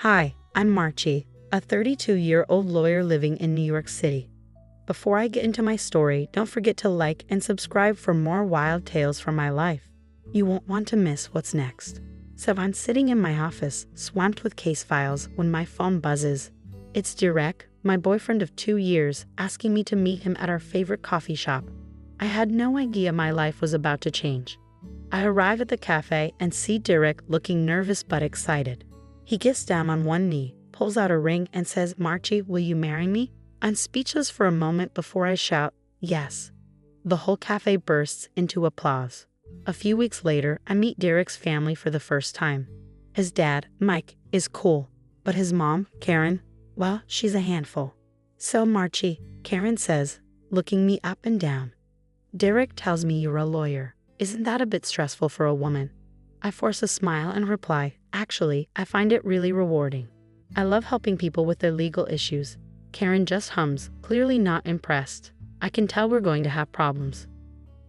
Hi, I'm Marchie, a 32-year-old lawyer living in New York City. Before I get into my story, don't forget to like and subscribe for more wild tales from my life. You won't want to miss what's next. So I'm sitting in my office, swamped with case files, when my phone buzzes. It's Derek, my boyfriend of 2 years, asking me to meet him at our favorite coffee shop. I had no idea my life was about to change. I arrive at the cafe and see Derek looking nervous but excited. He gets down on one knee, pulls out a ring, and says, "Marchie, will you marry me?" I'm speechless for a moment before I shout, "Yes." The whole cafe bursts into applause. A few weeks later, I meet Derek's family for the first time. His dad, Mike, is cool, but his mom, Karen, well, she's a handful. "So, Marchie," Karen says, looking me up and down. "Derek tells me you're a lawyer. Isn't that a bit stressful for a woman?" I force a smile and reply, "Actually, I find it really rewarding. I love helping people with their legal issues." Karen just hums, clearly not impressed. I can tell we're going to have problems.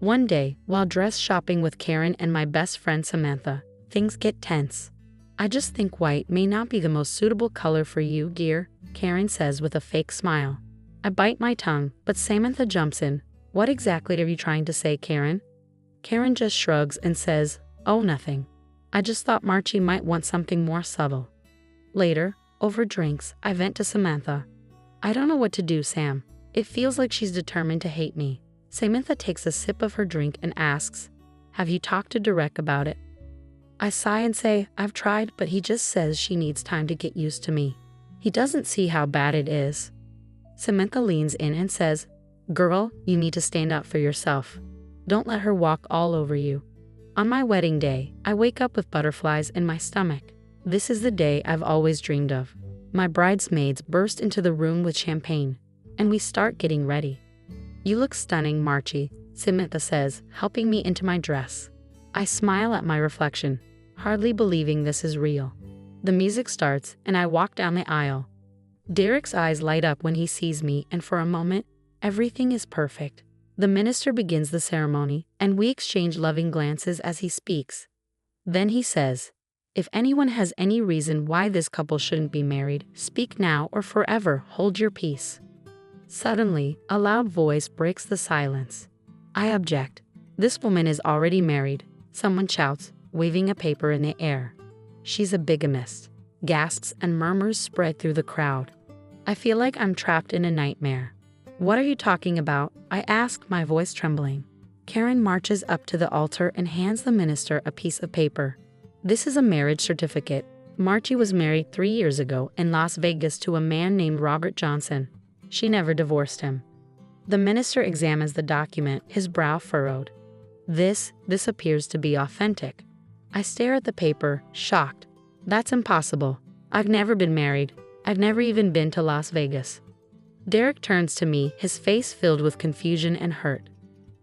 One day, while dress shopping with Karen and my best friend Samantha, things get tense. "I just think white may not be the most suitable color for you, dear," Karen says with a fake smile. I bite my tongue, but Samantha jumps in. "What exactly are you trying to say, Karen?" Karen just shrugs and says, "Oh, nothing. I just thought Marchie might want something more subtle." Later, over drinks, I vent to Samantha. "I don't know what to do, Sam. It feels like she's determined to hate me." Samantha takes a sip of her drink and asks, "Have you talked to Derek about it?" I sigh and say, "I've tried, but he just says she needs time to get used to me. He doesn't see how bad it is." Samantha leans in and says, "Girl, you need to stand up for yourself. Don't let her walk all over you." On my wedding day, I wake up with butterflies in my stomach. This is the day I've always dreamed of. My bridesmaids burst into the room with champagne, and we start getting ready. "You look stunning, Marchie," Samantha says, helping me into my dress. I smile at my reflection, hardly believing this is real. The music starts, and I walk down the aisle. Derek's eyes light up when he sees me, and for a moment, everything is perfect. The minister begins the ceremony, and we exchange loving glances as he speaks. Then he says, "If anyone has any reason why this couple shouldn't be married, speak now or forever hold your peace." Suddenly, a loud voice breaks the silence. I object. "This woman is already married," someone shouts, waving a paper in the air. "She's a bigamist." Gasps and murmurs spread through the crowd. I feel like I'm trapped in a nightmare. "What are you talking about?" I ask, my voice trembling. Karen marches up to the altar and hands the minister a piece of paper. "This is a marriage certificate. Marchie was married 3 years ago in Las Vegas to a man named Robert Johnson. She never divorced him." The minister examines the document, his brow furrowed. This appears to be authentic. I stare at the paper, shocked. "That's impossible. I've never been married. I've never even been to Las Vegas." Derek turns to me, his face filled with confusion and hurt.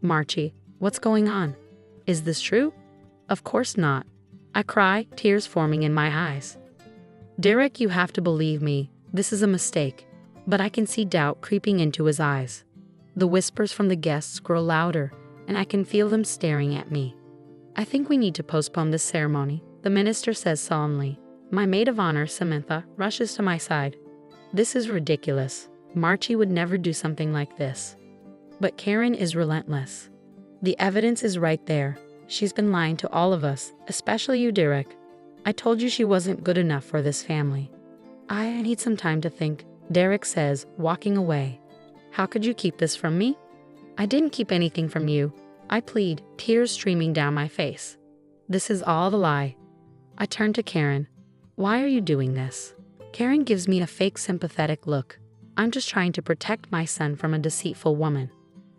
"Marchie, what's going on? Is this true?" "Of course not." I cry, tears forming in my eyes. "Derek, you have to believe me. This is a mistake." But I can see doubt creeping into his eyes. The whispers from the guests grow louder, and I can feel them staring at me. "I think we need to postpone this ceremony," the minister says solemnly. My maid of honor, Samantha, rushes to my side. "This is ridiculous. Marchie would never do something like this." But Karen is relentless. "The evidence is right there. She's been lying to all of us, especially you, Derek. I told you she wasn't good enough for this family." "I need some time to think," Derek says, walking away. "How could you keep this from me?" "I didn't keep anything from you," I plead, tears streaming down my face. "This is all the lie." I turn to Karen. "Why are you doing this?" Karen gives me a fake sympathetic look. "I'm just trying to protect my son from a deceitful woman."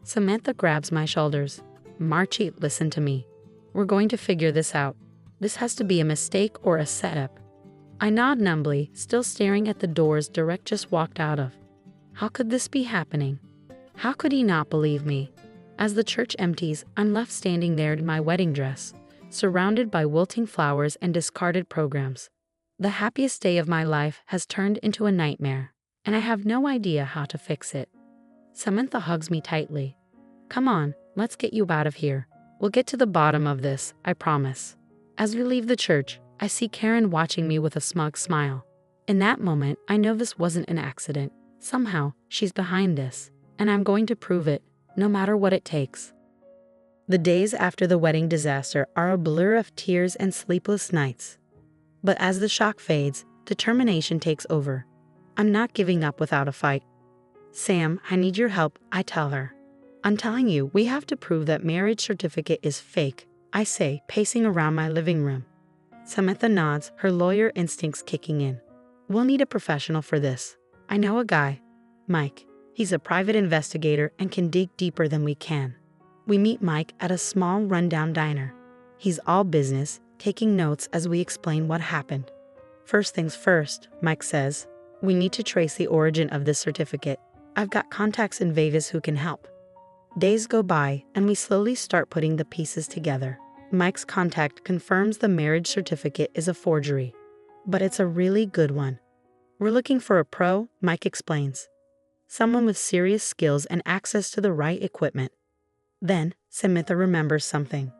Samantha grabs my shoulders. "Marchie, listen to me. We're going to figure this out. This has to be a mistake or a setup." I nod numbly, still staring at the doors Derek just walked out of. How could this be happening? How could he not believe me? As the church empties, I'm left standing there in my wedding dress, surrounded by wilting flowers and discarded programs. The happiest day of my life has turned into a nightmare, and I have no idea how to fix it. Samantha hugs me tightly. "Come on, let's get you out of here. We'll get to the bottom of this, I promise." As we leave the church, I see Karen watching me with a smug smile. In that moment, I know this wasn't an accident. Somehow, she's behind this, and I'm going to prove it, no matter what it takes. The days after the wedding disaster are a blur of tears and sleepless nights. But as the shock fades, determination takes over. I'm not giving up without a fight. Sam, I need your help, I tell her. I'm telling you, we have to prove that marriage certificate is fake, I say, pacing around my living room. Samantha nods, her lawyer instincts kicking in. We'll need a professional for this. I know a guy, Mike. He's a private investigator and can dig deeper than we can. We meet Mike at a small rundown diner. He's all business, taking notes as we explain what happened. First things first, Mike says. We need to trace the origin of this certificate. I've got contacts in Vegas who can help. Days go by, and we slowly start putting the pieces together. Mike's contact confirms the marriage certificate is a forgery, but it's a really good one. We're looking for a pro, Mike explains. Someone with serious skills and access to the right equipment. Then, Samantha remembers something.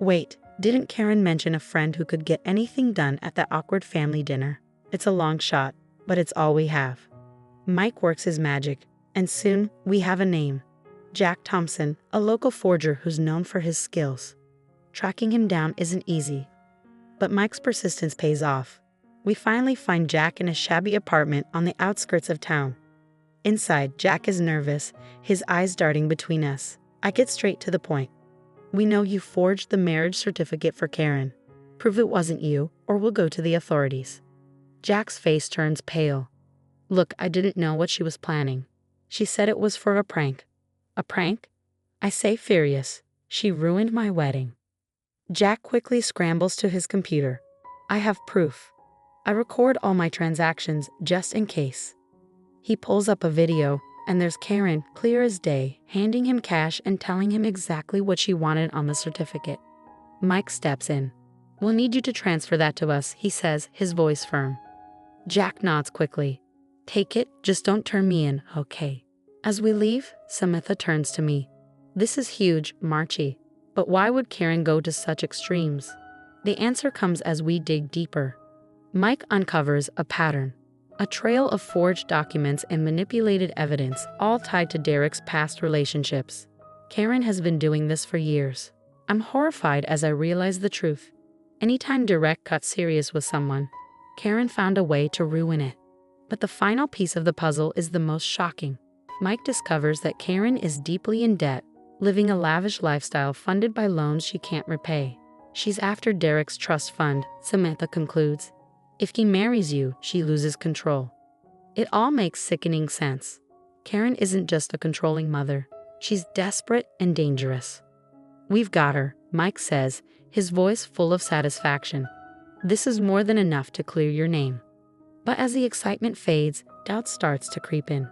Wait, didn't Karen mention a friend who could get anything done at that awkward family dinner? It's a long shot, but it's all we have. Mike works his magic, and soon we have a name. Jack Thompson, a local forger who's known for his skills. Tracking him down isn't easy, but Mike's persistence pays off. We finally find Jack in a shabby apartment on the outskirts of town. Inside, Jack is nervous, his eyes darting between us. I get straight to the point. We know you forged the marriage certificate for Karen. Prove it wasn't you, or we'll go to the authorities. Jack's face turns pale. Look, I didn't know what she was planning. She said it was for a prank. A prank? I say furious. She ruined my wedding. Jack quickly scrambles to his computer. I have proof. I record all my transactions just in case. He pulls up a video, and there's Karen, clear as day, handing him cash and telling him exactly what she wanted on the certificate. Mike steps in. We'll need you to transfer that to us, he says, his voice firm. Jack nods quickly. Take it, just don't turn me in, okay? As we leave, Samantha turns to me. This is huge, Marchie. But why would Karen go to such extremes? The answer comes as we dig deeper. Mike uncovers a pattern. A trail of forged documents and manipulated evidence, all tied to Derek's past relationships. Karen has been doing this for years. I'm horrified as I realize the truth. Anytime Derek got serious with someone, Karen found a way to ruin it. But the final piece of the puzzle is the most shocking. Mike discovers that Karen is deeply in debt, living a lavish lifestyle funded by loans she can't repay. She's after Derek's trust fund, Samantha concludes. If he marries you, she loses control. It all makes sickening sense. Karen isn't just a controlling mother. She's desperate and dangerous. We've got her, Mike says, his voice full of satisfaction. This is more than enough to clear your name. But as the excitement fades, doubt starts to creep in.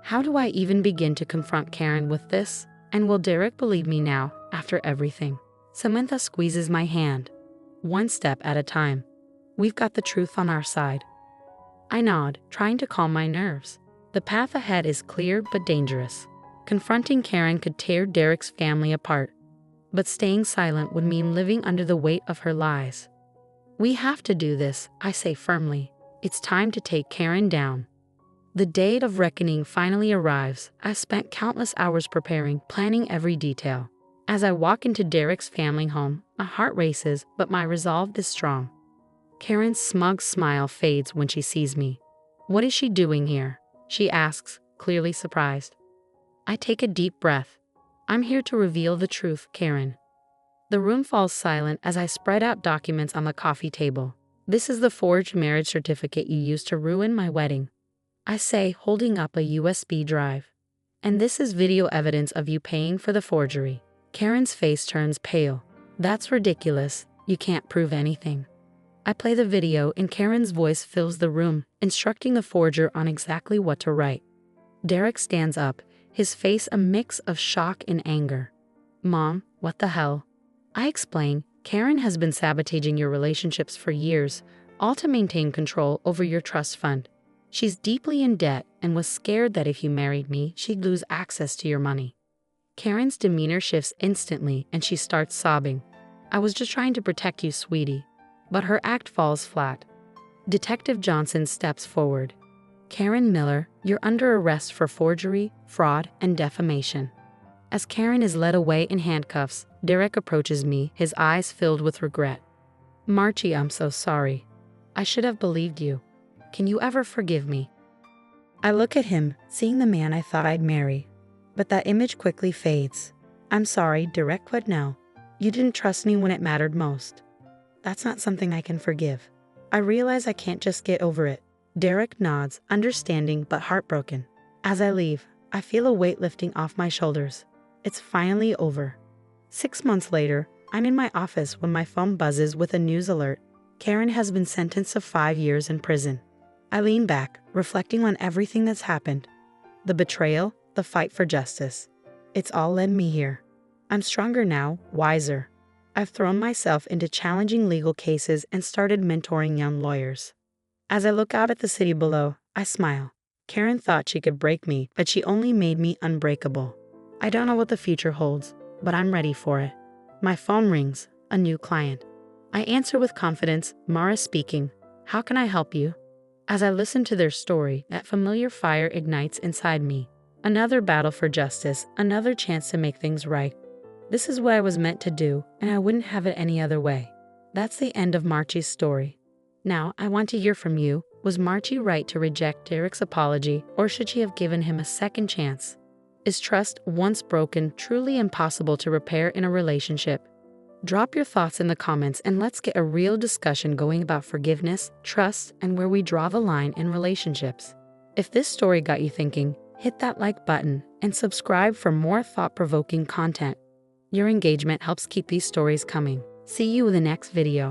How do I even begin to confront Karen with this? And will Derek believe me now, after everything? Samantha squeezes my hand. One step at a time. We've got the truth on our side. I nod, trying to calm my nerves. The path ahead is clear but dangerous. Confronting Karen could tear Derek's family apart. But staying silent would mean living under the weight of her lies. We have to do this, I say firmly. It's time to take Karen down. The day of reckoning finally arrives. I've spent countless hours preparing, planning every detail. As I walk into Derek's family home, my heart races, but my resolve is strong. Karen's smug smile fades when she sees me. What is she doing here? She asks, clearly surprised. I take a deep breath. I'm here to reveal the truth, Karen. The room falls silent as I spread out documents on the coffee table. This is the forged marriage certificate you used to ruin my wedding, I say, holding up a USB drive. And this is video evidence of you paying for the forgery. Karen's face turns pale. That's ridiculous. You can't prove anything. I play the video and Karen's voice fills the room, instructing the forger on exactly what to write. Derek stands up, his face a mix of shock and anger. Mom, what the hell? I explain, Karen has been sabotaging your relationships for years, all to maintain control over your trust fund. She's deeply in debt and was scared that if you married me, she'd lose access to your money. Karen's demeanor shifts instantly and she starts sobbing. I was just trying to protect you, sweetie. But her act falls flat. Detective Johnson steps forward. Karen Miller, you're under arrest for forgery, fraud, and defamation. As Karen is led away in handcuffs, Derek approaches me, his eyes filled with regret. Marchie, I'm so sorry. I should have believed you. Can you ever forgive me? I look at him, seeing the man I thought I'd marry. But that image quickly fades. I'm sorry, Derek, what now? You didn't trust me when it mattered most. That's not something I can forgive. I realize I can't just get over it. Derek nods, understanding but heartbroken. As I leave, I feel a weight lifting off my shoulders. It's finally over. 6 months later, I'm in my office when my phone buzzes with a news alert. Karen has been sentenced to 5 years in prison. I lean back, reflecting on everything that's happened. The betrayal, the fight for justice. It's all led me here. I'm stronger now, wiser. I've thrown myself into challenging legal cases and started mentoring young lawyers. As I look out at the city below, I smile. Karen thought she could break me, but she only made me unbreakable. I don't know what the future holds, but I'm ready for it. My phone rings, a new client. I answer with confidence, Mara speaking. How can I help you? As I listen to their story, that familiar fire ignites inside me. Another battle for justice, another chance to make things right. This is what I was meant to do, and I wouldn't have it any other way. That's the end of Marchie's story. Now, I want to hear from you. Was Marchie right to reject Derek's apology, or should she have given him a second chance? Is trust, once broken, truly impossible to repair in a relationship? Drop your thoughts in the comments and let's get a real discussion going about forgiveness, trust, and where we draw the line in relationships. If this story got you thinking, hit that like button and subscribe for more thought-provoking content. Your engagement helps keep these stories coming. See you in the next video.